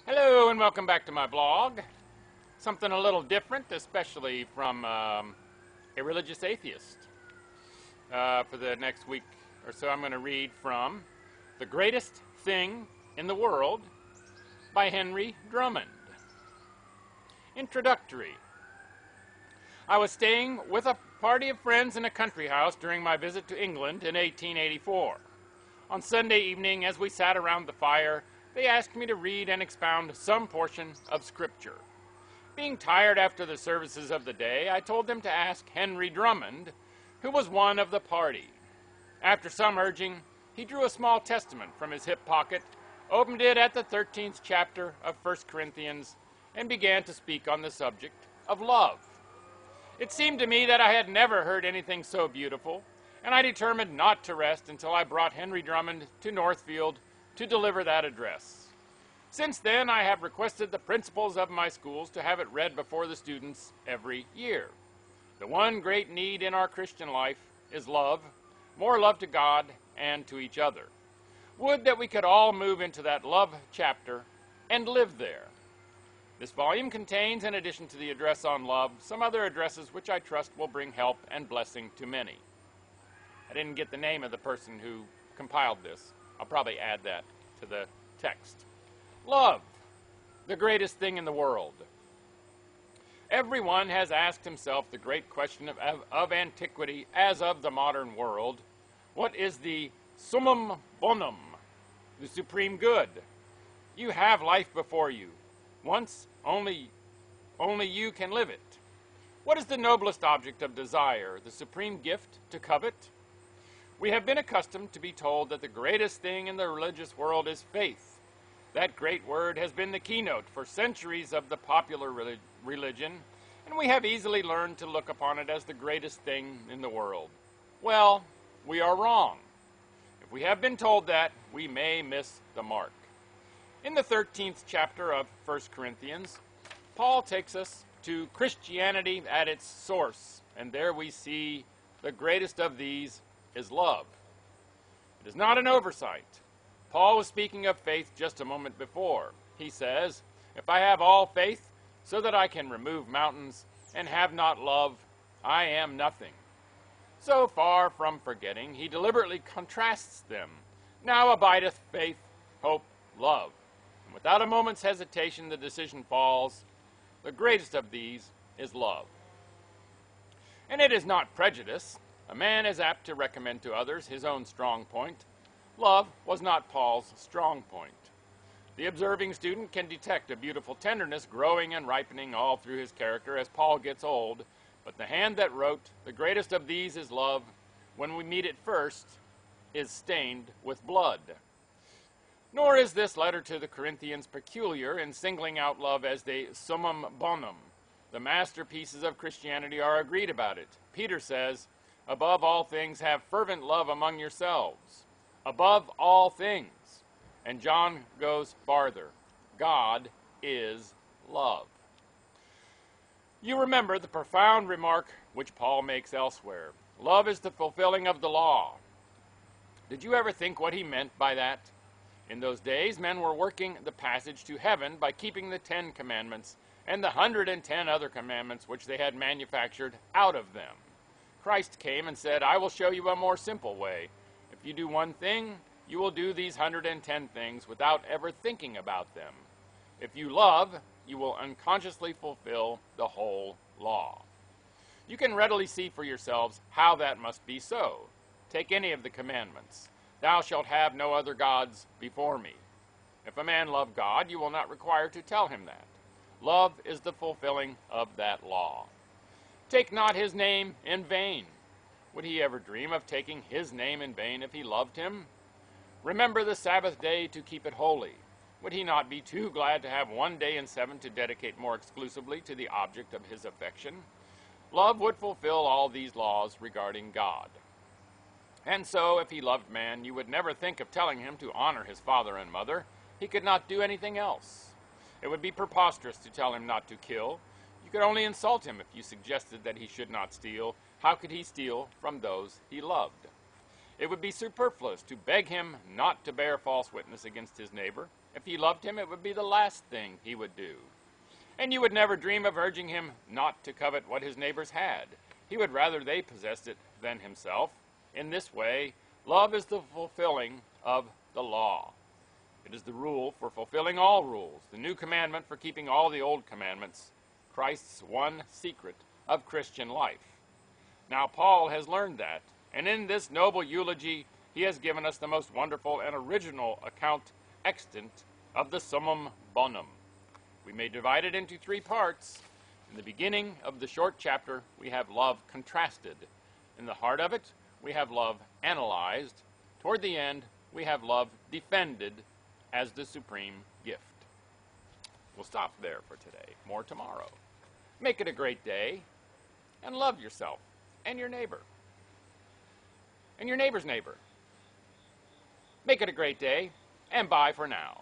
Hello and welcome back to my blog. Something a little different, especially from a religious atheist. For the next week or so I'm going to read from The Greatest Thing in the World by Henry Drummond. Introductory. I was staying with a party of friends in a country house during my visit to England in 1884. On Sunday evening, as we sat around the fire, they asked me to read and expound some portion of Scripture. Being tired after the services of the day, I told them to ask Henry Drummond, who was one of the party. After some urging, he drew a small testament from his hip pocket, opened it at the 13th chapter of 1 Corinthians, and began to speak on the subject of love. It seemed to me that I had never heard anything so beautiful, and I determined not to rest until I brought Henry Drummond to Northfield to deliver that address. Since then, I have requested the principals of my schools to have it read before the students every year. The one great need in our Christian life is love, more love to God and to each other. Would that we could all move into that love chapter and live there. This volume contains, in addition to the address on love, some other addresses which I trust will bring help and blessing to many. I didn't get the name of the person who compiled this. I'll probably add that to the text. Love, the greatest thing in the world. Everyone has asked himself the great question of antiquity as of the modern world. What is the summum bonum, the supreme good? You have life before you. Once, only you can live it. What is the noblest object of desire, the supreme gift to covet? We have been accustomed to be told that the greatest thing in the religious world is faith. That great word has been the keynote for centuries of the popular religion, and we have easily learned to look upon it as the greatest thing in the world. Well, we are wrong. If we have been told that, we may miss the mark. In the 13th chapter of 1 Corinthians, Paul takes us to Christianity at its source, and there we see the greatest of these is love. It is not an oversight. Paul was speaking of faith just a moment before. He says, if I have all faith so that I can remove mountains and have not love, I am nothing. So far from forgetting, he deliberately contrasts them. Now abideth faith, hope, love. And without a moment's hesitation, the decision falls. The greatest of these is love. And it is not prejudice. A man is apt to recommend to others his own strong point. Love was not Paul's strong point. The observing student can detect a beautiful tenderness growing and ripening all through his character as Paul gets old, but the hand that wrote, the greatest of these is love, when we meet it first, is stained with blood. Nor is this letter to the Corinthians peculiar in singling out love as the summum bonum. The masterpieces of Christianity are agreed about it. Peter says, above all things, have fervent love among yourselves. Above all things. And John goes farther. God is love. You remember the profound remark which Paul makes elsewhere. Love is the fulfilling of the law. Did you ever think what he meant by that? In those days, men were working the passage to heaven by keeping the 10 commandments and the 110 other commandments which they had manufactured out of them. Christ came and said, I will show you a more simple way. If you do one thing, you will do these 110 things without ever thinking about them. If you love, you will unconsciously fulfill the whole law. You can readily see for yourselves how that must be so. Take any of the commandments. Thou shalt have no other gods before me. If a man love God, you will not require to tell him that. Love is the fulfilling of that law. Take not his name in vain. Would he ever dream of taking his name in vain if he loved him? Remember the Sabbath day to keep it holy. Would he not be too glad to have one day in 7 to dedicate more exclusively to the object of his affection? Love would fulfill all these laws regarding God. And so, if he loved man, you would never think of telling him to honor his father and mother. He could not do anything else. It would be preposterous to tell him not to kill. You could only insult him if you suggested that he should not steal. How could he steal from those he loved? It would be superfluous to beg him not to bear false witness against his neighbor. If he loved him, it would be the last thing he would do. And you would never dream of urging him not to covet what his neighbors had. He would rather they possessed it than himself. In this way, love is the fulfilling of the law. It is the rule for fulfilling all rules, the new commandment for keeping all the old commandments, Christ's one secret of Christian life. Now Paul has learned that, and in this noble eulogy, he has given us the most wonderful and original account extant of the summum bonum. We may divide it into three parts. In the beginning of the short chapter, we have love contrasted. In the heart of it, we have love analyzed. Toward the end, we have love defended as the supreme gift. We'll stop there for today. More tomorrow. Make it a great day, and love yourself and your neighbor and your neighbor's neighbor. Make it a great day, and bye for now.